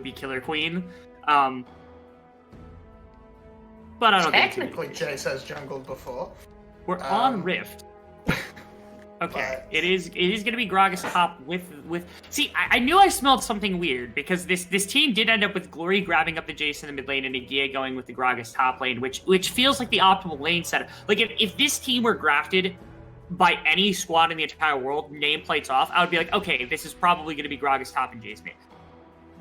be Killer Queen. But I don't Technically, Jace has jungled before. We're on Rift. Okay, it is going to be Gragas top with. See, I knew I smelled something weird because this team did end up with Glory grabbing up the Jace in the mid lane and Nagia going with the Gragas top lane, which feels like the optimal lane setup. Like if this team were grafted by any squad in the entire world, nameplates off, I would be like, okay, this is probably going to be Gragas top and Jace mid.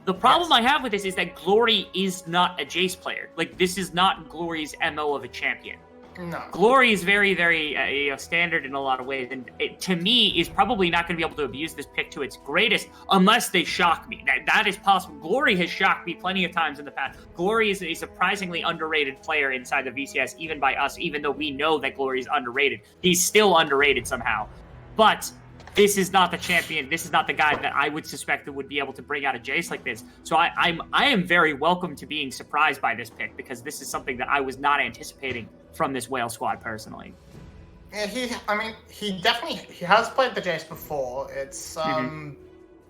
The problem I have with this is that Glory is not a Jace player. Like, this is not Glory's MO of a champion. No. Glory is very, very standard in a lot of ways, and it, to me, is probably not going to be able to abuse this pick to its greatest unless they shock me. That is possible. Glory has shocked me plenty of times in the past. Glory is a surprisingly underrated player inside the VCS, even by us, even though we know that Glory is underrated. He's still underrated somehow. But this is not the champion. This is not the guy that I would suspect that would be able to bring out a Jace like this. So I am very welcome to being surprised by this pick because this is something that I was not anticipating from this Whale squad personally. Yeah, he has played the Jace before. It's been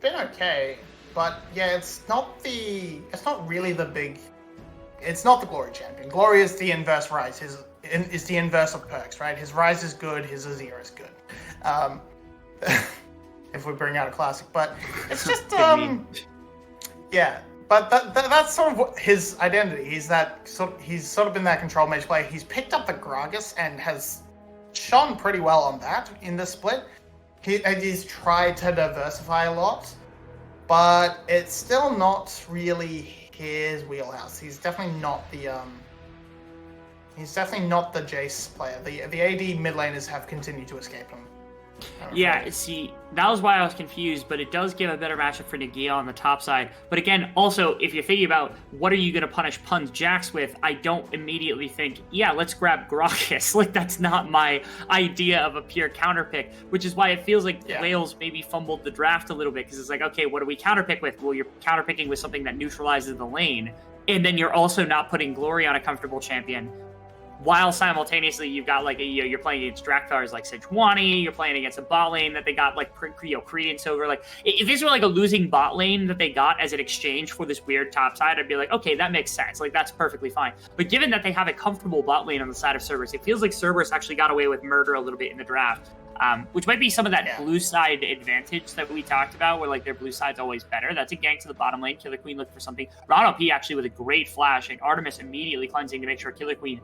okay, but yeah, it's not really the big. It's not the Glory champion. Glory is the inverse Rise. Is the inverse of Perks, right? His Rise is good. His Azir is good. If we bring out a classic, but it's just yeah. But that's sort of his identity. He's sort of been that control mage player. He's picked up the Gragas and has shone pretty well on that in this split. He's tried to diversify a lot, but it's still not really his wheelhouse. He's definitely not the Jace player. The AD mid laners have continued to escape him. Yeah, see, that was why I was confused, but it does give a better matchup for Nagia on the top side. But again, also, if you're thinking about what are you going to punish Pun's Jax with, I don't immediately think, yeah, let's grab Gragas. Like, that's not my idea of a pure counter pick, which is why it feels like Wales maybe fumbled the draft a little bit, because it's like, okay, what do we counter pick with? Well, you're counter picking with something that neutralizes the lane, and then you're also not putting Glory on a comfortable champion. While simultaneously you've got like you're playing against Drakthars like Sejuani, you're playing against a bot lane that they got like Credence over. Like if this were like a losing bot lane that they got as an exchange for this weird top side, I'd be like, okay, that makes sense. Like that's perfectly fine. But given that they have a comfortable bot lane on the side of Cerberus, it feels like Cerberus actually got away with murder a little bit in the draft. Which might be some of that blue side advantage that we talked about, where like their blue side's always better. That's a gank to the bottom lane. Killer Queen looked for something. Ron P actually with a great flash, and Artemis immediately cleansing to make sure Killer Queen,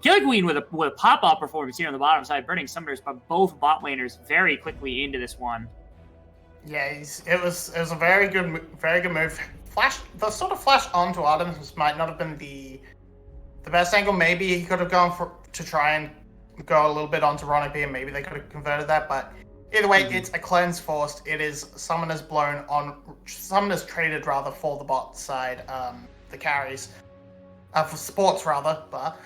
Killer Queen with a pop-up performance here on the bottom side, burning summoners, but both bot laners very quickly into this one. Yeah, it was a very good move. The sort of flash onto Artemis might not have been the best angle. Maybe he could have gone to try and go a little bit onto Ron P, and maybe they could have converted that, but either way, it's a cleanse forced. It is summoners traded rather for the bot side, the carries, for sports rather, but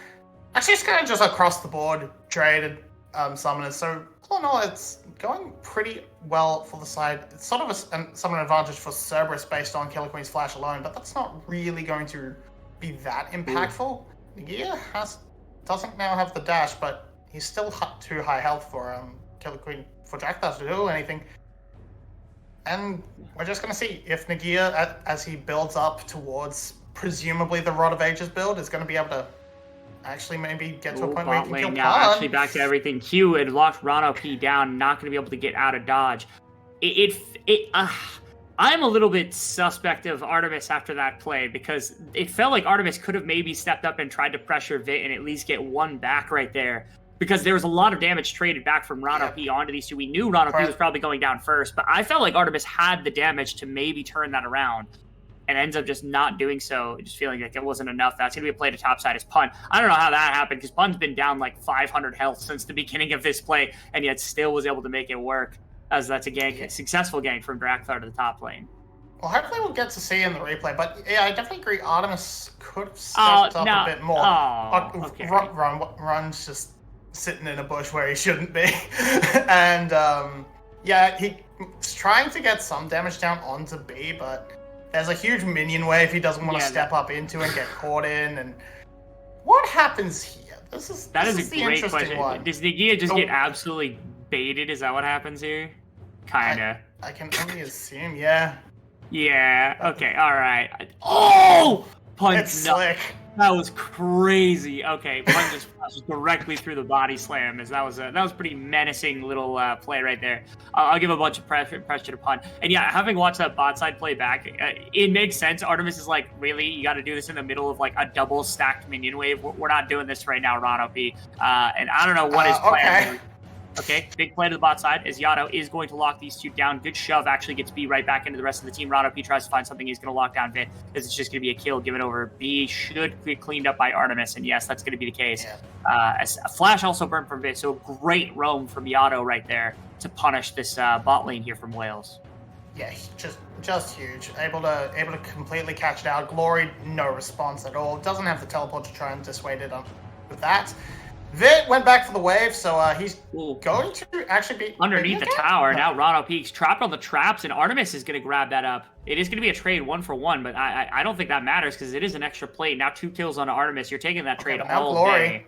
actually it's kind of just across the board traded summoners. So all in all, it's going pretty well for the side. It's sort of a summon advantage for Cerberus based on Killer Queen's flash alone, but that's not really going to be that impactful. Nagia doesn't now have the dash, but he's still too high health for Killer Queen for Drakthars to do anything. And we're just going to see if Nagia, as he builds up towards presumably the Rod of Ages build, is going to be able to actually maybe get to a point where he can kill now. Pan. Actually, back to everything. Q had locked Ron P down, not going to be able to get out of dodge. I'm a little bit suspect of Artemis after that play because it felt like Artemis could have maybe stepped up and tried to pressure Vit and at least get one back right there. Because there was a lot of damage traded back from Ron P onto these two. We knew Ron P was probably going down first, but I felt like Artemis had the damage to maybe turn that around and ends up just not doing so, just feeling like it wasn't enough. That's going to be a play to topside as Pun. I don't know how that happened because Pun's been down like 500 health since the beginning of this play and yet still was able to make it work as that's a gank, a successful gank from Drakthar to the top lane. Well, hopefully we'll get to see in the replay, but yeah, I definitely agree Artemis could have stepped up a bit more. Okay. Run's just sitting in a bush where he shouldn't be. And yeah, he's trying to get some damage down onto B, but there's a huge minion wave he doesn't want to step up into and get caught in. And what happens here? This is a great question. One. Does Nagia just get absolutely baited? Is that what happens here? Kinda. I can only assume, yeah. Yeah. Okay. All right. Oh, punch! It's slick. That was crazy. Okay, punch just flashes directly through the body slam. As that was pretty menacing little play right there. I'll give a bunch of pressure to Pun. And yeah, having watched that bot side play back, it makes sense. Artemis is like, really, you got to do this in the middle of like a double stacked minion wave. We're not doing this right now, Ron OP. And I don't know what his plan is. Okay, big play to the bot side as Yato is going to lock these two down. Good shove, actually gets B right back into the rest of the team. Rado P tries to find something he's going to lock down Vit, as it's just going to be a kill given over. B should get cleaned up by Artemis, and yes, that's going to be the case. Yeah. A flash also burned from Vit, so great roam from Yato right there to punish this bot lane here from Wales. Yeah, just huge. Able to completely catch it out. Glory, no response at all. Doesn't have the teleport to try and dissuade it with that. Vit went back for the wave, so he's going to actually be underneath the tower. Now Rado Peaks trapped on the traps, and Artemis is going to grab that up. It is going to be a trade 1-for-1, but I don't think that matters because it is an extra plate. Now 2 kills on Artemis. You're taking that trade all Glory. Day.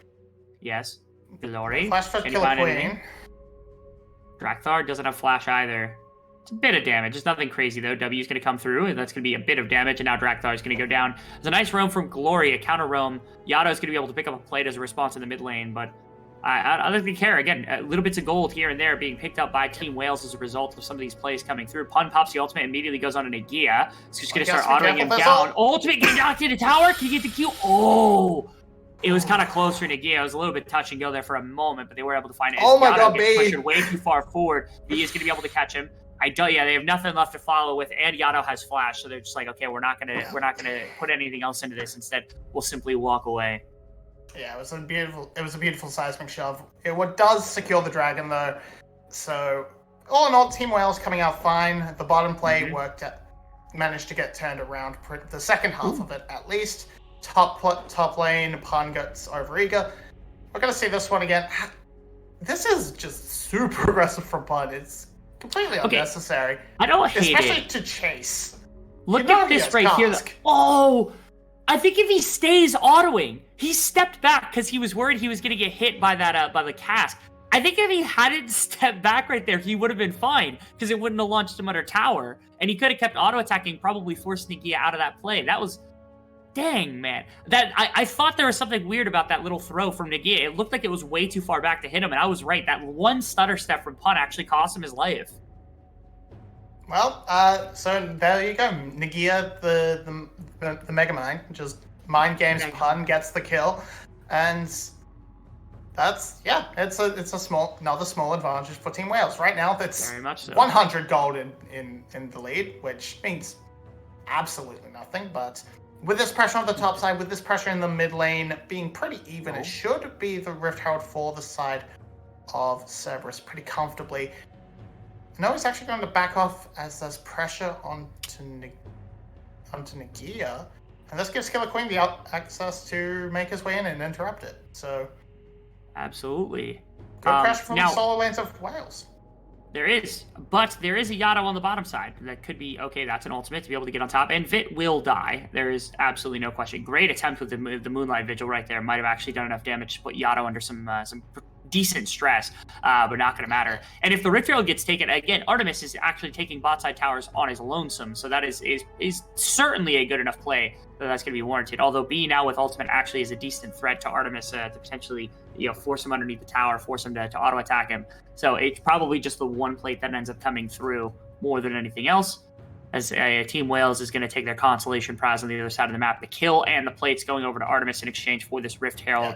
Yes, Glory. Flash for kill Queen. Drakthar doesn't have flash either. It's a bit of damage. It's nothing crazy, though. W's going to come through, and that's going to be a bit of damage, and now Drakthar is going to go down. It's a nice roam from Glory, a counter roam. Yato is going to be able to pick up a plate as a response in the mid lane, but I don't really care. Again, little bits of gold here and there being picked up by Team Wales as a result of some of these plays coming through. Pun pops the ultimate, immediately goes on to Nagia. It's just going to start autoing him down. Ultimate getting knocked into tower. Can you get the Q? Oh! It was kind of close for Nagia. It was a little bit touch and go there for a moment, but they were able to find it. Oh my God, B! Pushed way too far forward. B is going to be able to catch him. Yeah, they have nothing left to follow with, and Yato has flash, so they're just like, okay, we're not gonna put anything else into this. Instead, we'll simply walk away. Yeah, it was a beautiful seismic shove. It does secure the dragon though, so all in all, Team Wales coming out fine. The bottom play managed to get turned around. The second half of it, at least. Top lane, Pun gets overeager. We're gonna see this one again. This is just super aggressive from Pun. It's completely unnecessary. I don't hate it. Especially to chase. Look at this right here. Oh, I think if he stays autoing, he stepped back because he was worried he was going to get hit by that by the cask. I think if he hadn't stepped back right there, he would have been fine because it wouldn't have launched him under tower, and he could have kept auto attacking, probably forced Nagia out of that play. That was. Dang, man. I thought there was something weird about that little throw from Nagia. It looked like it was way too far back to hit him, and I was right. That one stutter step from Pun actually cost him his life. Well, so there you go. Nagia, the Mega Mind, just mind games Pun, gets the kill. And that's, it's another small advantage for Team Wales. Right now, that's very much so. 100 gold in the lead, which means absolutely nothing, but with this pressure on the top side, with this pressure in the mid lane being pretty even, it should be the Rift Herald for the side of Cerberus pretty comfortably. No, he's actually going to back off as there's pressure onto Nagia. And this gives Killer Queen the access to make his way in and interrupt it. So, absolutely. Good pressure from the solo lanes of Wales. There is a Yato on the bottom side. That could be, okay, that's an ultimate to be able to get on top. And Vit will die. There is absolutely no question. Great attempt with the Moonlight Vigil right there. Might have actually done enough damage to put Yato under some decent stress, but not going to matter. And if the Rift Herald gets taken, again, Artemis is actually taking bot side towers on his lonesome. So that is certainly a good enough play that that's going to be warranted. Although B now with ultimate actually is a decent threat to Artemis to potentially force him underneath the tower, force him to auto attack him. So it's probably just the one plate that ends up coming through more than anything else. As Team Wales is going to take their consolation prize on the other side of the map. The kill and the plates going over to Artemis in exchange for this Rift Herald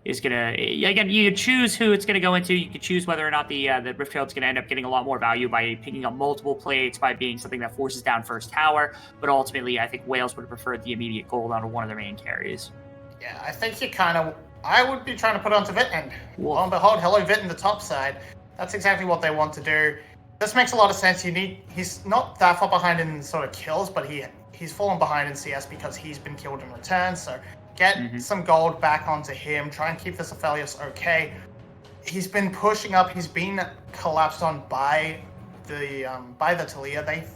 is going to... Again, you could choose who it's going to go into. You could choose whether or not the Rift Herald's going to end up getting a lot more value by picking up multiple plates, by being something that forces down first tower. But ultimately, I think Wales would have preferred the immediate gold on one of their main carries. Yeah, I think you kind of... I would be trying to put onto Vit, and lo and behold, hello Vit in the top side. That's exactly what they want to do. This makes a lot of sense. He's not that far behind in sort of kills, but he's fallen behind in CS because he's been killed in return. So get some gold back onto him. Try and keep this Aphelios okay. He's been pushing up. He's been collapsed on by the Talia. They've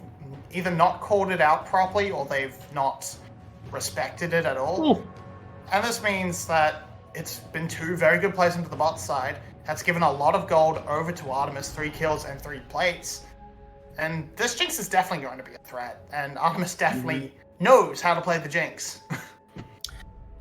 either not called it out properly or they've not respected it at all. Ooh. And this means that it's been 2 very good plays into the bot side. That's given a lot of gold over to Artemis, 3 kills and 3 plates. And this Jinx is definitely going to be a threat, and Artemis definitely knows how to play the Jinx.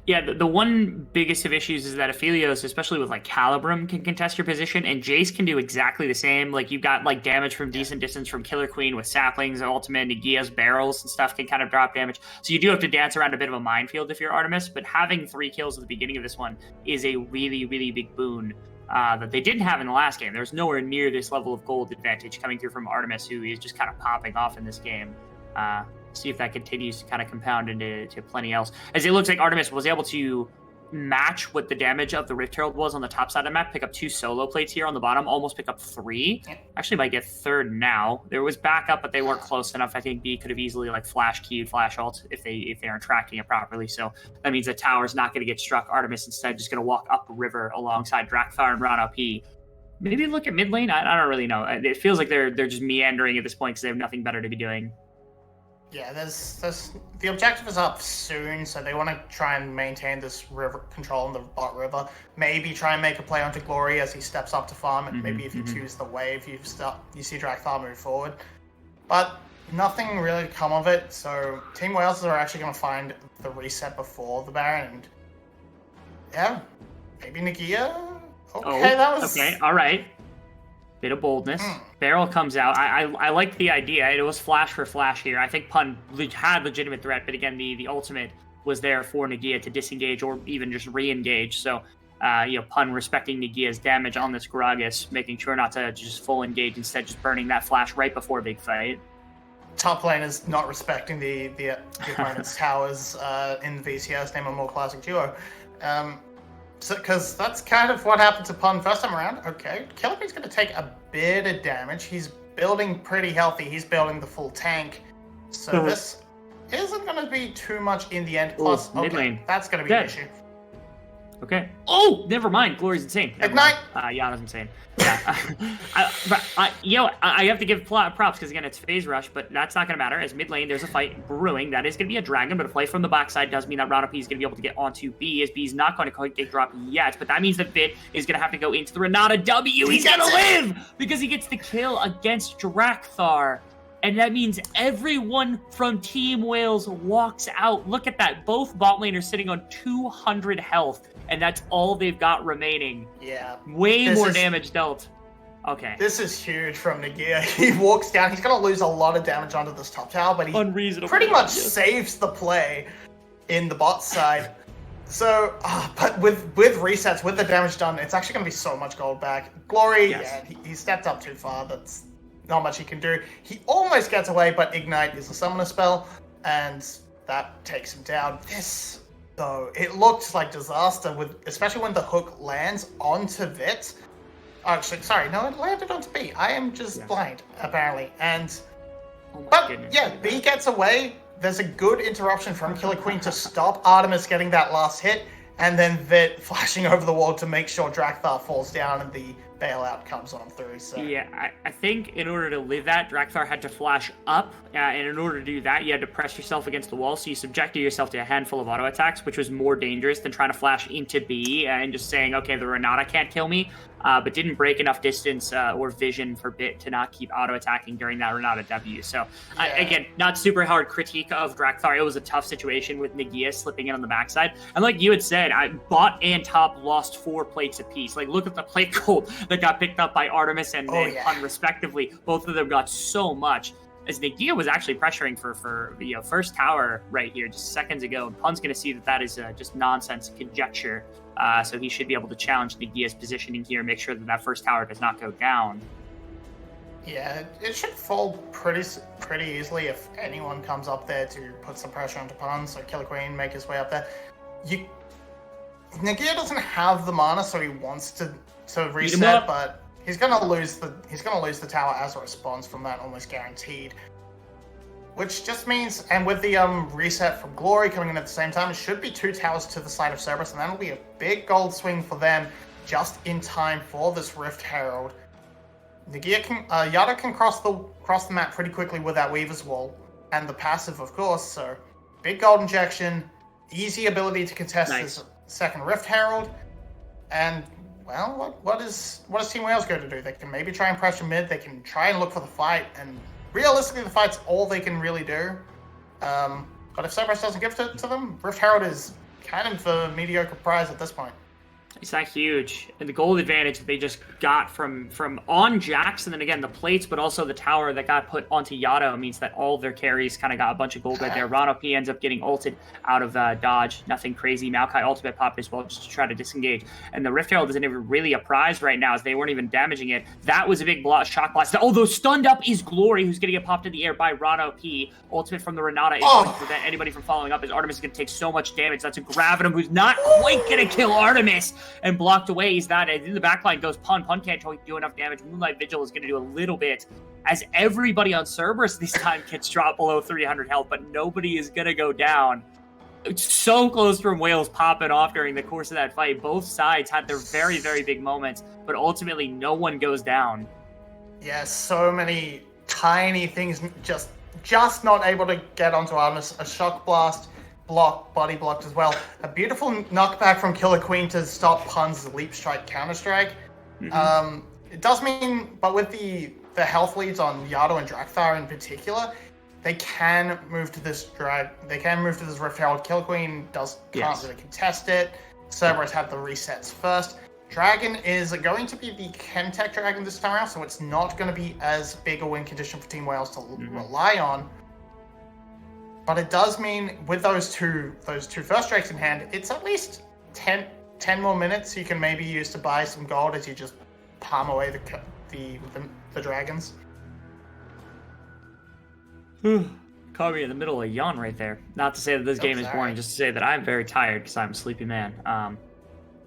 Yeah, the one biggest of issues is that Aphelios, especially with like Calibrum, can contest your position, and Jace can do exactly the same. Like you've got like damage from decent distance from Killer Queen with saplings, ultimate, Nagia's barrels and stuff can kind of drop damage. So you do have to dance around a bit of a minefield if you're Artemis, but having 3 kills at the beginning of this one is a really, really big boon that they didn't have in the last game. There's nowhere near this level of gold advantage coming through from Artemis, who is just kind of popping off in this game. See if that continues to kind of compound into plenty else. As it looks like Artemis was able to match what the damage of the Rift Herald was on the top side of the map, pick up 2 solo plates here on the bottom, almost pick up 3. Actually might get 3rd now. There was backup, but they weren't close enough. I think B could have easily like flash queued, flash ult if they aren't tracking it properly. So that means the tower's not going to get struck. Artemis instead just going to walk up the river alongside Drakthar and Rana P. Maybe look at mid lane? I don't really know. It feels like they're just meandering at this point because they have nothing better to be doing. Yeah, there's the objective is up soon, so they want to try and maintain this river control in the bot river. Maybe try and make a play onto Glory as he steps up to farm, and maybe if you choose the wave, you see Drakthar move forward. But nothing really come of it. So Team Wales are actually going to find the reset before the Baron, and yeah, maybe Nagia. Okay, that was okay. All right. Bit of boldness. Barrel comes out. I like the idea. It was flash for flash here. I think Pun had legitimate threat, but again, the ultimate was there for Nagia to disengage or even just re-engage. So, Pun respecting Nagia's damage on this Gragas, making sure not to just full engage, instead just burning that flash right before a big fight. Top lane is not respecting the opponent's towers in the VCS, name a more classic duo. Because that's kind of what happened to Pun first time around. Okay, Killer Queen's going to take a bit of damage. He's building pretty healthy. He's building the full tank. So this isn't going to be too much in the end. Plus, mid lane. That's going to be an issue. Okay. Oh, never mind. Glory's insane. Ignite. Yana's insane. Yeah. I have to give props because again, it's phase rush, but that's not going to matter. As mid lane, there's a fight brewing. That is going to be a dragon, but a play from the backside does mean that Rana P is going to be able to get onto B. As B is not going to quite get dropped yet, but that means that Bit is going to have to go into the Renata W. He's going to live because he gets the kill against Drakthar. And that means everyone from Team Wales walks out. Look at that. Both bot laners sitting on 200 health, and that's all they've got remaining. Yeah. Way more damage dealt. Okay. This is huge from Nagia. He walks down. He's going to lose a lot of damage onto this top tower, but he pretty much saves the play in the bot side. So, but with resets, with the damage done, it's actually going to be so much gold back. Glory, he stepped up too far. That's not much he can do. He almost gets away, but Ignite is a summoner spell, and that takes him down. This, though, it looks like disaster, especially when the hook lands onto Vit. Actually, sorry, no, it landed onto B. I am just blind, apparently. B gets away. There's a good interruption from Killer Queen to stop Artemis getting that last hit, and then Vit flashing over the wall to make sure Drakthar falls down and the bailout comes on through. So yeah, I think in order to live that, Drakthar had to flash up, and in order to do that, you had to press yourself against the wall, so you subjected yourself to a handful of auto attacks, which was more dangerous than trying to flash into B and just saying, okay, the Renata can't kill me, but didn't break enough distance or vision for Bit to not keep auto attacking during that Renata W. So again, not super hard critique of Drakthar. It was a tough situation with Nagia slipping in on the backside, and like you had said, bot and top lost 4 plates apiece. Like, look at the plate gold that got picked up by Artemis and Pun respectively. Both of them got so much. As Nagia was actually pressuring for the first tower right here just seconds ago, and Pun's going to see that is just nonsense conjecture. So he should be able to challenge Nagia's positioning here, make sure that first tower does not go down. Yeah, it should fall pretty easily if anyone comes up there to put some pressure onto Pun. So Killer Queen make his way up there. Nagia doesn't have the mana, so he wants to reset, but he's gonna lose the tower as a response from that, almost guaranteed. Which just means, and with the reset from Glory coming in at the same time, it should be 2 towers to the side of Cerberus, and that'll be a big gold swing for them, just in time for this Rift Herald. Yada can cross the map pretty quickly with that Weaver's Wall, and the passive, of course. So big gold injection, easy ability to contest this second Rift Herald, and well, what is Team Wales going to do? They can maybe try and pressure mid. They can try and look for the fight, and realistically, the fight's all they can really do. But if Cerberus doesn't give it to them, Rift Herald is kind of a mediocre prize at this point. It's not huge. And the gold advantage that they just got from on Jax, and then again the plates, but also the tower that got put onto Yato means that all of their carries kind of got a bunch of gold right there. Rano P ends up getting ulted out of dodge. Nothing crazy. Maokai ultimate popped as well just to try to disengage. And the Rift Herald isn't even really a prize right now as they weren't even damaging it. That was a big shock blast. Although stunned up is Glory, who's going to get popped in the air by Rano P. Ultimate from the Renata is going to prevent anybody from following up as Artemis is going to take so much damage. That's a Gravitum who's not quite going to kill Artemis. And blocked away. He's not. In the backline goes Pun. Pun can't do enough damage. Moonlight Vigil is going to do a little bit as everybody on Cerberus this time gets dropped below 300 health, but nobody is going to go down. It's so close from Wales popping off during the course of that fight. Both sides had their very, very big moments, but ultimately no one goes down. Yeah, so many tiny things just not able to get onto Artemis. A shock blast. Body blocked as well. A beautiful knockback from Killer Queen to stop Pun's leap strike counter strike. It does mean, but with the health leads on Yato and Drakthar in particular, they can move to this Rift Herald. Killer Queen can't really contest it. Cerberus had the resets first. Dragon is going to be the Chemtech Dragon this time around, so it's not going to be as big a win condition for Team Wales to rely on. But it does mean with those two first strikes in hand, it's at least 10 more minutes you can maybe use to buy some gold as you just palm away the dragons. Caught me in the middle of a yawn right there. Not to say that this game is boring, just to say that I'm very tired because I'm a sleepy man.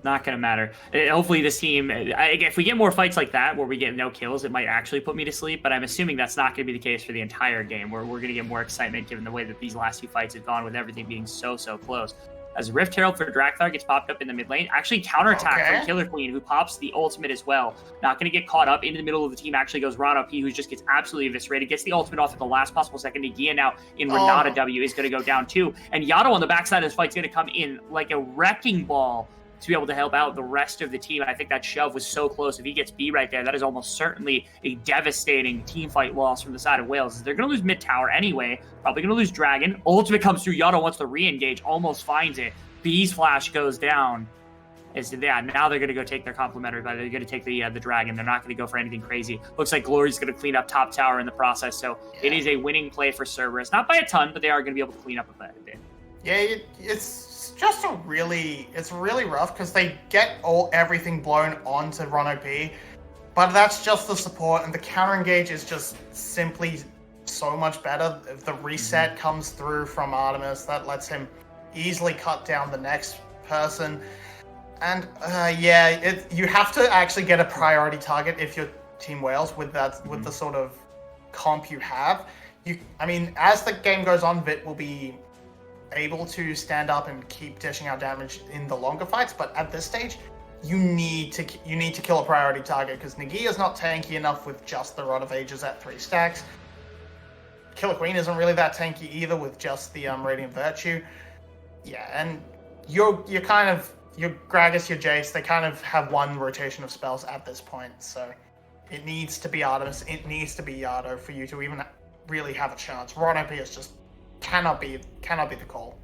Not going to matter. Hopefully this team, if we get more fights like that where we get no kills, it might actually put me to sleep, but I'm assuming that's not going to be the case for the entire game, where we're going to get more excitement given the way that these last few fights have gone with everything being so close. As Rift Herald for Drakthar gets popped up in the mid lane, actually counterattack from Killer Queen, who pops the ultimate as well. Not going to get caught up into the middle of the team. Actually goes Rano P, who just gets absolutely eviscerated. Gets the ultimate off at the last possible second. Nagia now in Renata W is going to go down too. And Yato on the backside of this fight is going to come in like a wrecking ball to be able to help out the rest of the team. I think that shove was so close. If he gets B right there, that is almost certainly a devastating team fight loss from the side of Wales. They're going to lose mid tower anyway. Probably going to lose Dragon. Ultimate comes through. Yato wants to re-engage. Almost finds it. B's flash goes down. Now they're going to go take their complimentary, but they're going to take the Dragon. They're not going to go for anything crazy. Looks like Glory's going to clean up top tower in the process. So it is a winning play for Cerberus. Not by a ton, but they are going to be able to clean up a bit. Yeah, it's really rough because they get everything blown onto Rano P, but that's just the support, and the counter engage is just simply so much better. If the reset comes through from Artemis, that lets him easily cut down the next person. And you have to actually get a priority target if you're Team Wales with the sort of comp you have. As the game goes on, Vit will be able to stand up and keep dishing out damage in the longer fights, but at this stage you need to kill a priority target because Nagia is not tanky enough with just the Rod of Ages at 3 stacks. Killer Queen isn't really that tanky either with just the Radiant Virtue. And your Gragas, your Jace, they kind of have one rotation of spells at this point, so it needs to be Artemis, it needs to be Yato for you to even really have a chance. Rano P is just cannot be the call.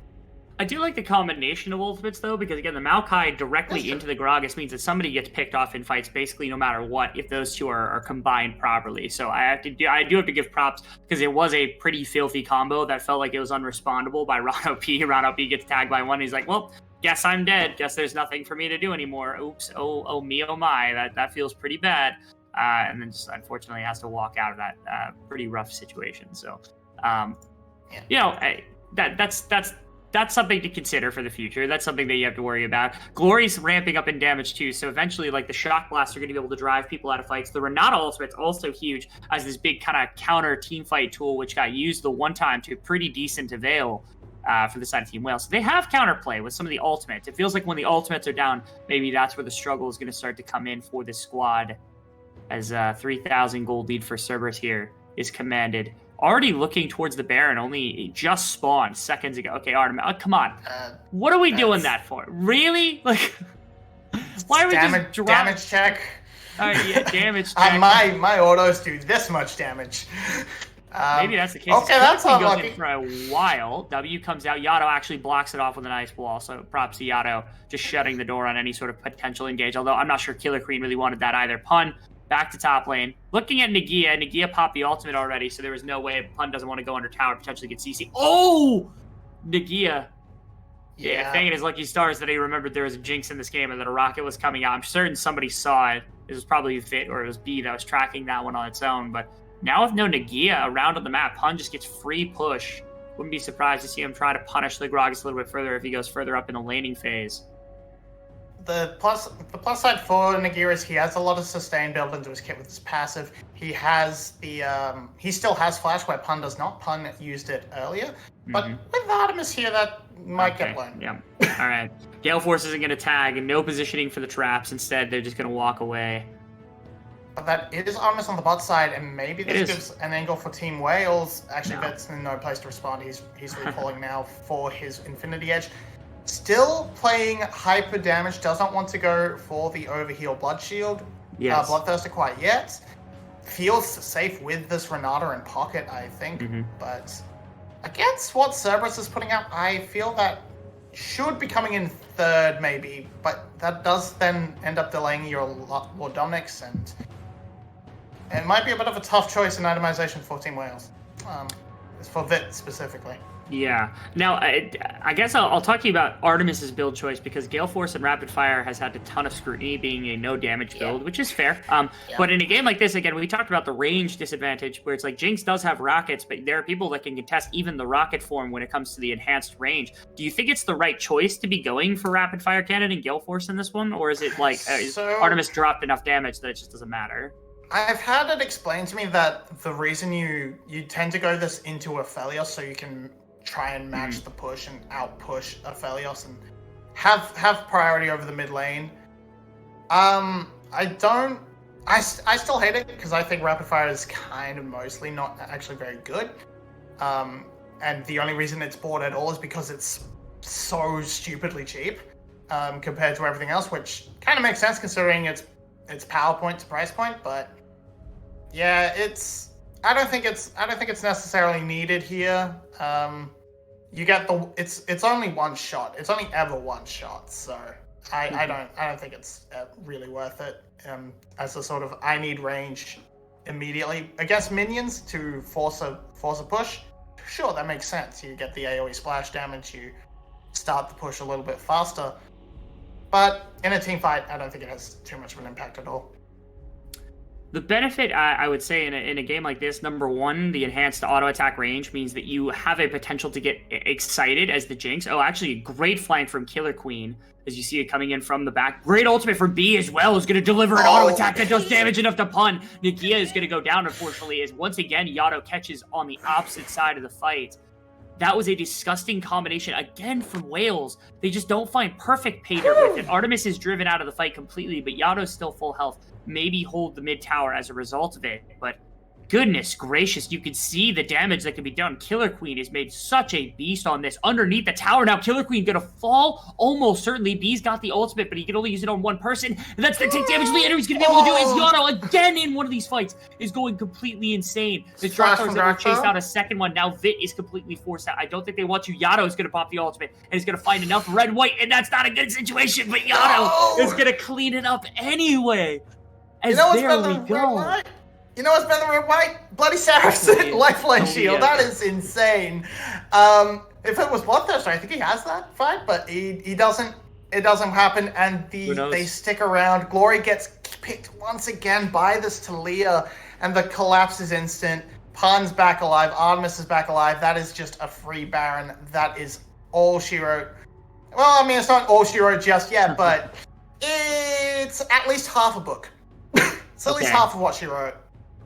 I do like the combination of ultimates though, because again, the Maokai directly into the Gragas means that somebody gets picked off in fights basically no matter what if those two are combined properly. So I do have to give props because it was a pretty filthy combo that felt like it was unrespondable by Rano P. Rano P gets tagged by one. He's like, well, guess I'm dead. Guess there's nothing for me to do anymore. Oops. Oh me, oh my. That feels pretty bad. And then just unfortunately has to walk out of that pretty rough situation. So. That's something to consider for the future. That's something that you have to worry about. Glory's ramping up in damage too, so eventually, like, the Shock Blasts are going to be able to drive people out of fights. The Renata Ultimate's also huge as this big kind of counter team fight tool, which got used the one time to pretty decent avail for the side of Team Wales. So they have counterplay with some of the ultimates. It feels like when the ultimates are down, maybe that's where the struggle is going to start to come in for this squad, as 3,000 gold lead for Cerberus here is commanded. Already looking towards the Baron, only just spawned seconds ago. Okay, Artemis, come on. What are we doing that for? Really? Like, why are we just damage check? Damage check. My autos do this much damage. Maybe that's the case. Okay, that's goes unlucky. in for a while. W comes out. Yato actually blocks it off with an ice wall. So props to Yato just shutting the door on any sort of potential engage. Although I'm not sure Killer Queen really wanted that either. Pun back to top lane. Looking at Nagia. Nagia popped the ultimate already, so there was no way Pun doesn't want to go under tower, potentially get CC. Oh! Nagia. Yeah, thanking his lucky stars that he remembered there was a jinx in this game and that a rocket was coming out. I'm certain somebody saw it. It was probably Vit or it was B that was tracking that one on its own. But now with no Nagia around on the map, Pun just gets free push. Wouldn't be surprised to see him try to punish Ligrogus a little bit further if he goes further up in the laning phase. The plus side for Nagia is he has a lot of sustain built into his kit with his passive. He has the he still has flash where Pun does not. Pun used it earlier, but with Artemis here, that might get blown. Yeah. All right. Gale Force isn't going to tag and no positioning for the traps. Instead, they're just going to walk away. But that is Artemis on the bot side, and maybe this gives an angle for Team Wales. Actually, Vet's in no place to respond. He's recalling now for his Infinity Edge. Still playing hyper damage, doesn't want to go for the overheal Blood Shield, Bloodthirster quite yet. Feels safe with this Renata in pocket, I think. But against what Cerberus is putting out, I feel that should be coming in third, maybe. But that does then end up delaying your Lord Dominic's, and it might be a bit of a tough choice in itemization for Team Wales. It's for Vit specifically. Yeah. Now, I guess I'll talk to you about Artemis's build choice because Gale Force and Rapid Fire has had a ton of scrutiny being a no damage build, which is fair. But in a game like this, again, we talked about the range disadvantage where it's like Jinx does have rockets, but there are people that can contest even the rocket form when it comes to the enhanced range. Do you think it's the right choice to be going for Rapid Fire Cannon and Gale Force in this one? Or is it like Artemis dropped enough damage that it just doesn't matter? I've had it explained to me that the reason you tend to go this into Aphelios so you can try and match the push and out-push Aphelios and have priority over the mid lane. I still hate it because I think Rapid Fire is kind of mostly not actually very good. And the only reason it's bought at all is because it's so stupidly cheap compared to everything else, which kind of makes sense considering its power point to price point, but yeah, I don't think it's necessarily needed here. You get it's only one shot. It's only ever one shot, so I don't think it's really worth it. As a sort of I need range immediately against minions to force a push. Sure, that makes sense. You get the AoE splash damage. You start the push a little bit faster. But in a team fight, I don't think it has too much of an impact at all. The benefit, I would say, in a game like this, number one, the enhanced auto-attack range means that you have a potential to get excited as the Jinx. Oh, actually, a great flank from Killer Queen, as you see it coming in from the back. Great ultimate from B as well, is going to deliver an auto-attack that does damage enough to Pun. Nagia is going to go down, unfortunately, as once again, Yato catches on the opposite side of the fight. That was a disgusting combination, again, from Wales. They just don't find perfect pay dirt with it. Artemis is driven out of the fight completely, but Yato's still full health. Maybe hold the mid tower as a result of it, but goodness gracious, you can see the damage that can be done. Killer Queen has made such a beast on this. Underneath the tower now, Killer Queen gonna fall almost certainly. B's got the ultimate, but he can only use it on one person, and that's the take damage Leander he's gonna be able to do. Is Yato again in one of these fights is going completely insane. The Drakthar is able to chase out a second one. Now Vit is completely forced out. I don't think they want you. Yato is gonna pop the ultimate, and he's gonna find enough red white, and that's not a good situation, but Yato is gonna clean it up anyway. As there we go. You know what's better than red white? Bloody Saracen lifeline shield. That is insane. If it was Bloodthirster, I think he has that fight, but he doesn't. It doesn't happen, and they stick around. Glory gets picked once again by this Talia, and the collapse is instant. Pun's back alive. Artemis is back alive. That is just a free Baron. That is all she wrote. Well, I mean, it's not all she wrote just yet, but it's at least half a book. It's at least half of what she wrote.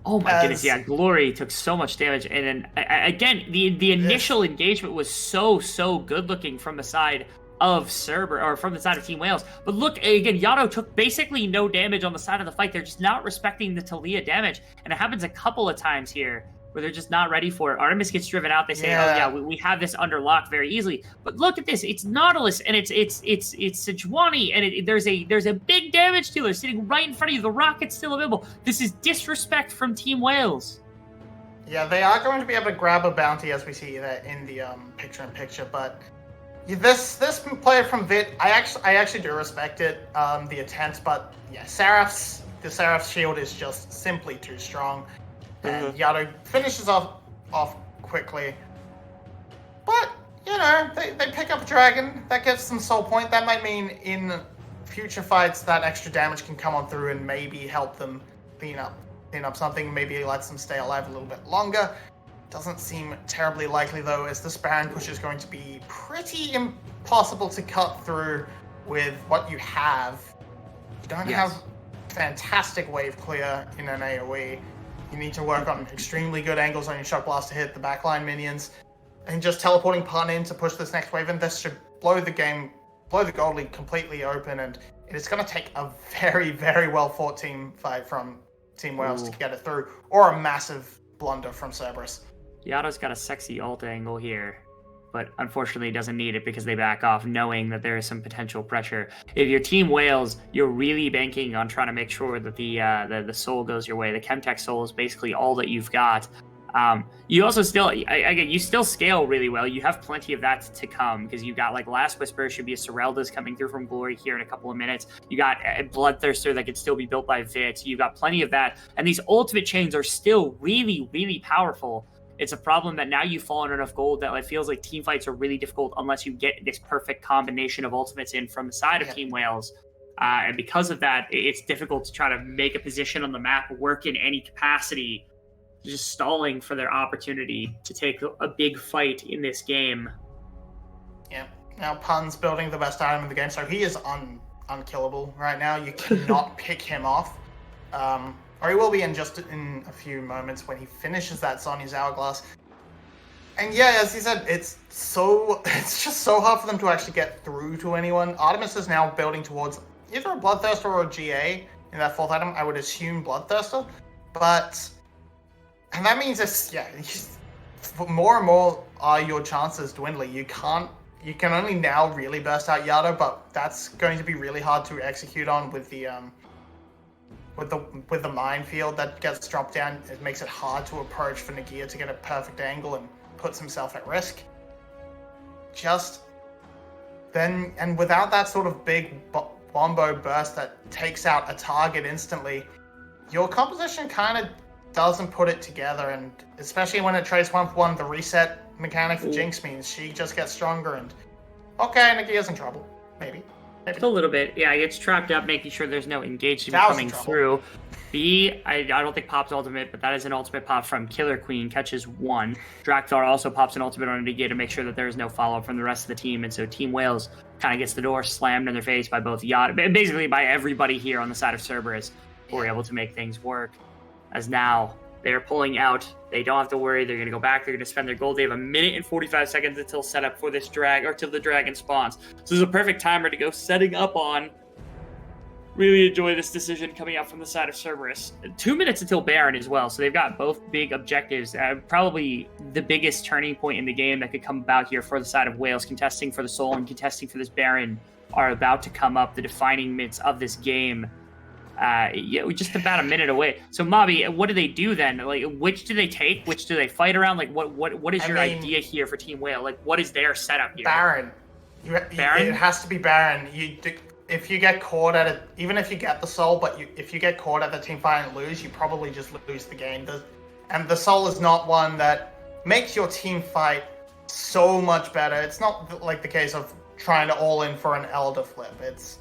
Oh my goodness, yeah, Glory took so much damage, and then again, the initial engagement was so good looking from the side of Cerberus, or from the side of Team Wales. But look, again, Yato took basically no damage on the side of the fight. They're just not respecting the Talia damage, and it happens a couple of times here where they're just not ready for it. Artemis gets driven out. They say, "Oh yeah, we have this under lock very easily." But look at this. It's Nautilus and it's Sejuani, and there's a big damage dealer sitting right in front of you. The rocket's still available. This is disrespect from Team Wales. Yeah, they are going to be able to grab a bounty as we see that in the picture-in-picture, but this player from Vit, I actually do respect it, the attempt, but yeah, the Seraph's shield is just simply too strong, and Yato finishes off quickly. But you know, they pick up a dragon that gets some soul point. That might mean in future fights that extra damage can come on through and maybe help them clean up something. Maybe lets them stay alive a little bit longer. Doesn't seem terribly likely though, as this Baron push is going to be pretty impossible to cut through with what you have. You don't have fantastic wave clear in an AoE. You need to work on extremely good angles on your Shock Blast to hit the backline minions. And just teleporting Pun in to push this next wave, and this should blow the gold lead completely open, and it is going to take a very, very well fought team fight from Team Wales to get it through, or a massive blunder from Cerberus. Yato's got a sexy ult angle here, but unfortunately doesn't need it because they back off, knowing that there is some potential pressure. If you're Team Wales, you're really banking on trying to make sure that the soul goes your way. The Chemtech soul is basically all that you've got. You also still, again, you still scale really well. You have plenty of that to come because you got like Last Whisper, should be a Serelda's coming through from Glory here in a couple of minutes. You got a Bloodthirster that could still be built by Vit. You got plenty of that. And these ultimate chains are still really, really powerful. It's a problem that now you've fallen enough gold that it feels like team fights are really difficult unless you get this perfect combination of ultimates in from the side of Team Wales. And because of that, it's difficult to try to make a position on the map work in any capacity, just stalling for their opportunity to take a big fight in this game. Yeah. Now Pun's building the best item in the game, so he is unkillable right now. You cannot pick him off. Or he will be in just in a few moments when he finishes that Sonya's Hourglass. And yeah, as he said, it's just so hard for them to actually get through to anyone. Artemis is now building towards either a Bloodthirster or a GA in that fourth item. I would assume Bloodthirster, and that means more and more are your chances dwindling. You can only now really burst out Yato, but that's going to be really hard to execute on with the minefield that gets dropped down. It makes it hard to approach for Nagia to get a perfect angle and puts himself at risk. And without that sort of big bombo burst that takes out a target instantly, your composition kind of doesn't put it together, and especially when it trades 1-for-1, the reset mechanic for Jinx means she just gets stronger, and okay, Nagia's in trouble. Maybe. Just a little bit. Yeah, he gets trapped up, making sure there's no engagement coming through. I don't think pops ultimate, but that is an ultimate pop from Killer Queen, catches one. Drakthar also pops an ultimate on Nagia to make sure that there is no follow-up from the rest of the team, and so Team Wales kind of gets the door slammed in their face by both Yato, basically by everybody here on the side of Cerberus, who are able to make things work. As now they're pulling out, they don't have to worry. They're going to go back. They're going to spend their gold. They have 1 minute and 45 seconds until setup for this till the dragon spawns. So this is a perfect timer to go setting up on. Really enjoy this decision coming out from the side of Cerberus. 2 minutes until Baron as well, so they've got both big objectives. Probably the biggest turning point in the game that could come about here for the side of Wales, contesting for the soul and contesting for this Baron, are about to come up. The defining minutes of this game. We're just about a minute away. So, Mobby, what do they do then? Like, which do they take? Which do they fight around? Like, what is your idea here for Team Whale? Like, what is their setup here? Baron. Baron? It has to be Baron. If you get caught at it, even if you get the soul, but if you get caught at the team fight and lose, you probably just lose the game. And the soul is not one that makes your team fight so much better. It's not like the case of trying to all in for an Elder flip. It's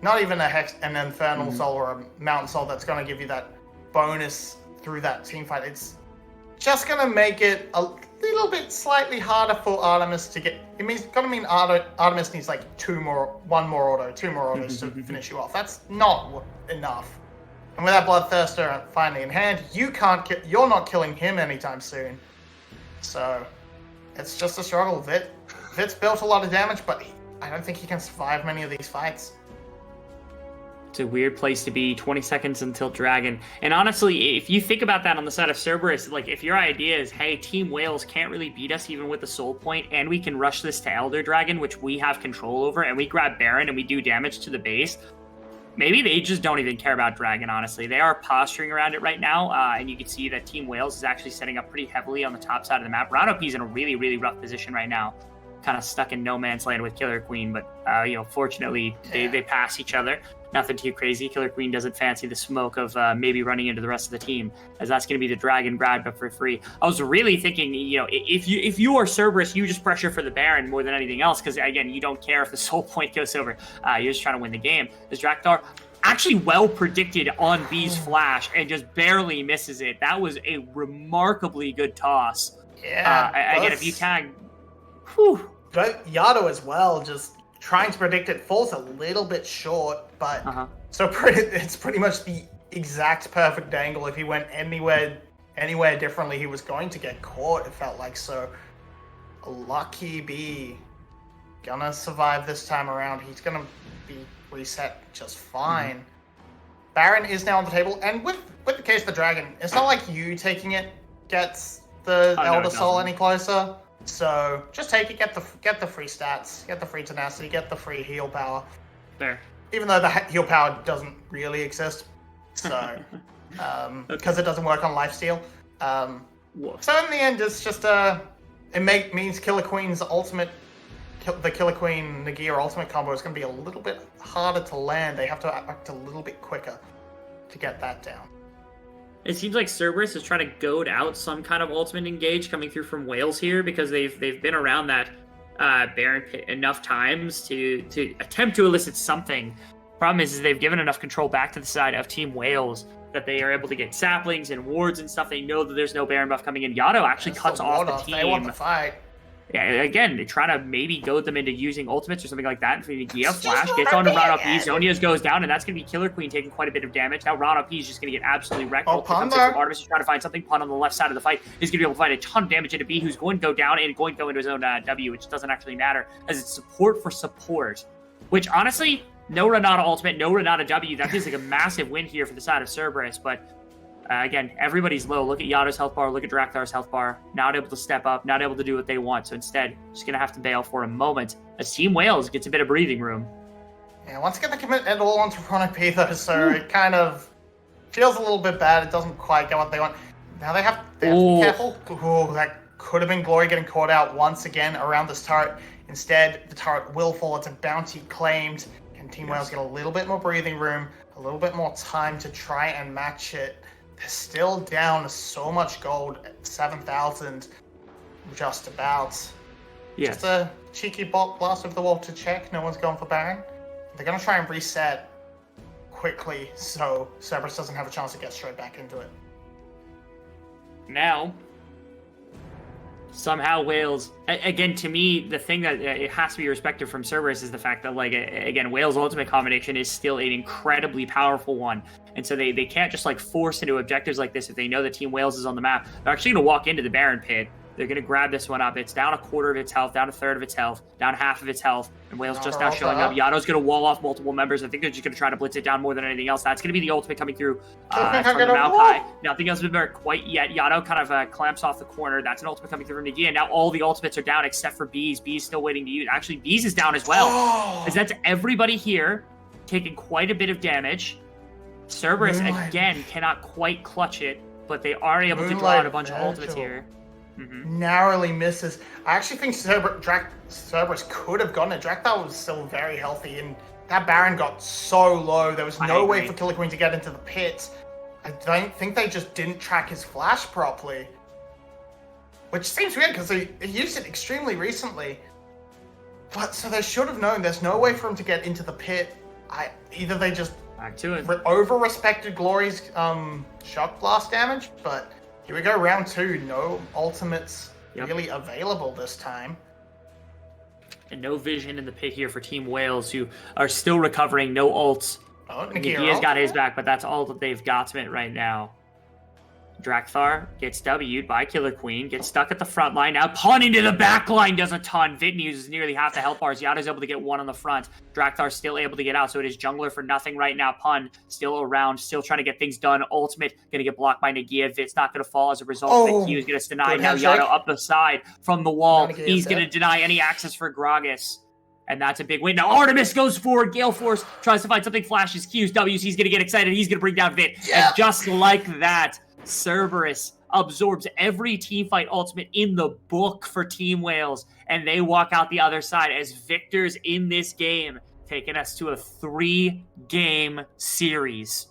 not even an Infernal Soul or a Mountain Soul that's going to give you that bonus through that team fight. It's just going to make it a little bit slightly harder for Artemis to get. It's going to mean Artemis needs like two more autos to finish you off. That's not enough. And with that Bloodthirster finally in hand, you're not killing him anytime soon. So it's just a struggle. Vit's built a lot of damage, but I don't think he can survive many of these fights. It's a weird place to be. 20 seconds until Dragon. And honestly, if you think about that on the side of Cerberus, like if your idea is, hey, Team Wales can't really beat us even with the soul point, and we can rush this to Elder Dragon, which we have control over, and we grab Baron and we do damage to the base, maybe they just don't even care about Dragon, honestly. They are posturing around it right now, and you can see that Team Wales is actually setting up pretty heavily on the top side of the map. Round OP's in a really, really rough position right now, kind of stuck in no man's land with Killer Queen, but, fortunately, they pass each other. Nothing too crazy. Killer Queen doesn't fancy the smoke of maybe running into the rest of the team, as that's going to be the Dragon grab up for free. I was really thinking, if you are Cerberus, you just pressure for the Baron more than anything else, because again, you don't care if the soul point goes over. You're just trying to win the game. As Drakthar actually well predicted on B's flash and just barely misses it. That was a remarkably good toss. Yeah. Again, if you tag, whew. But Yado as well, just trying to predict it, falls a little bit short, but it's pretty much the exact perfect angle. If he went anywhere differently, he was going to get caught, it felt like. So lucky B, gonna survive this time around. He's gonna be reset just fine. Baron is now on the table, and with the case of the Dragon, it's not like you taking it gets the Elder Soul any closer. So just take it, get the free stats, get the free tenacity, get the free heal power. There. Even though the heal power doesn't really exist, so because it doesn't work on lifesteal. So in the end, it's just means Killer Queen's ultimate, the Killer Queen Nagia ultimate combo is going to be a little bit harder to land. They have to act a little bit quicker to get that down. It seems like Cerberus is trying to goad out some kind of ultimate engage coming through from Wales here, because they've been around that Baron pit enough times to attempt to elicit something. Problem is they've given enough control back to the side of Team Wales that they are able to get saplings and wards and stuff. They know that there's no Baron buff coming in. Yado actually cuts off the team. They want the fight. Yeah, again, they're trying to maybe goad them into using ultimates or something like that. For Nagia, flash gets onto Ron OP. Zonia's goes down, and that's going to be Killer Queen taking quite a bit of damage. Now Ron OP is just going to get absolutely wrecked. Artemis is trying to find something. Pun on the left side of the fight is going to be able to find a ton of damage into B, who's going to go down and going to go into his own W, which doesn't actually matter, as it's support for support. Which, honestly, no Renata ultimate, no Renata W. That feels like a massive win here for the side of Cerberus, but again, everybody's low. Look at Yado's health bar. Look at Drakthar's health bar. Not able to step up. Not able to do what they want. So instead, just going to have to bail for a moment as Team Wales gets a bit of breathing room. Yeah, once again, they commit it all onto Chronic P, though, so it kind of feels a little bit bad. It doesn't quite get what they want. Now they have to be careful. Ooh, that could have been Glory getting caught out once again around this turret. Instead, the turret will fall. It's a bounty claimed. And Team Wales get a little bit more breathing room, a little bit more time to try and match it. They're still down so much gold at 7,000, just about. Yes. Just a cheeky bot blast over the wall to check. No one's going for Baron. They're going to try and reset quickly so Cerberus doesn't have a chance to get straight back into it. Now, somehow Wales, again, to me, the thing that it has to be respected from Cerberus is the fact that, like, again, Wales' ultimate combination is still an incredibly powerful one. And so they can't just, like, force into objectives like this if they know that Team Wales is on the map. They're actually going to walk into the Baron pit. They're going to grab this one up. It's down a quarter of its health, down a third of its health, down half of its health. And Wales just now showing up. Yado's going to wall off multiple members. I think they're just going to try to blitz it down more than anything else. That's going to be the ultimate coming through from the Maokai. Nothing else has been quite yet. Yado kind of clamps off the corner. That's an ultimate coming through from Nagia. And now all the ultimates are down except for Bees. Bees still waiting to use. Actually, Bees is down as well. As that's everybody here taking quite a bit of damage. Cerberus, again, cannot quite clutch it, but they are able to draw out a bunch of ultimates here. Narrowly misses. I actually think Cerberus could have gotten it. Drakthar was still very healthy, and that Baron got so low. There was no way for Killer Queen to get into the pit. I don't think they just didn't track his flash properly. Which seems weird, because they used it extremely recently. But, so they should have known there's no way for him to get into the pit. Either they just back to it. Over-respected Glory's shock blast damage, but here we go, round 2. No ultimates really available this time. And no vision in the pit here for Team Wales, who are still recovering. No ults. Nagia's got his back, but that's all that they've got right now. Drakthar gets W'd by Killer Queen, gets stuck at the front line. Now Pun into the back line does a ton. Vitten uses nearly half the health bars. Yada's able to get one on the front. Drakthar still able to get out, so it is jungler for nothing right now. Pun still around, still trying to get things done. Ultimate going to get blocked by Nagia. Vit's not going to fall as a result. The Q is going to deny. Now Yada up the side from the wall. He's going to deny any access for Gragas. and that's a big win. Now Artemis goes forward. Gale Force tries to find something, flashes Q's. WC's going to get excited. He's going to bring down Vit. And just like that, Cerberus absorbs every teamfight ultimate in the book for Team Wales, and they walk out the other side as victors in this game, taking us to a 3-game series.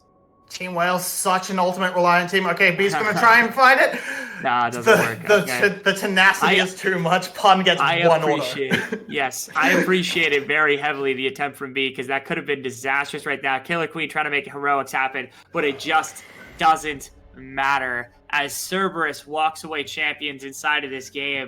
Team Wales, such an ultimate reliant team. Okay, B's going to try and find it. Nah, it doesn't work. The tenacity is too much. Pun gets one order. Yes, I appreciate it very heavily, the attempt from B, because that could have been disastrous right now. Killer Queen trying to make heroics happen, but it just doesn't matter as Cerberus walks away champions inside of this game.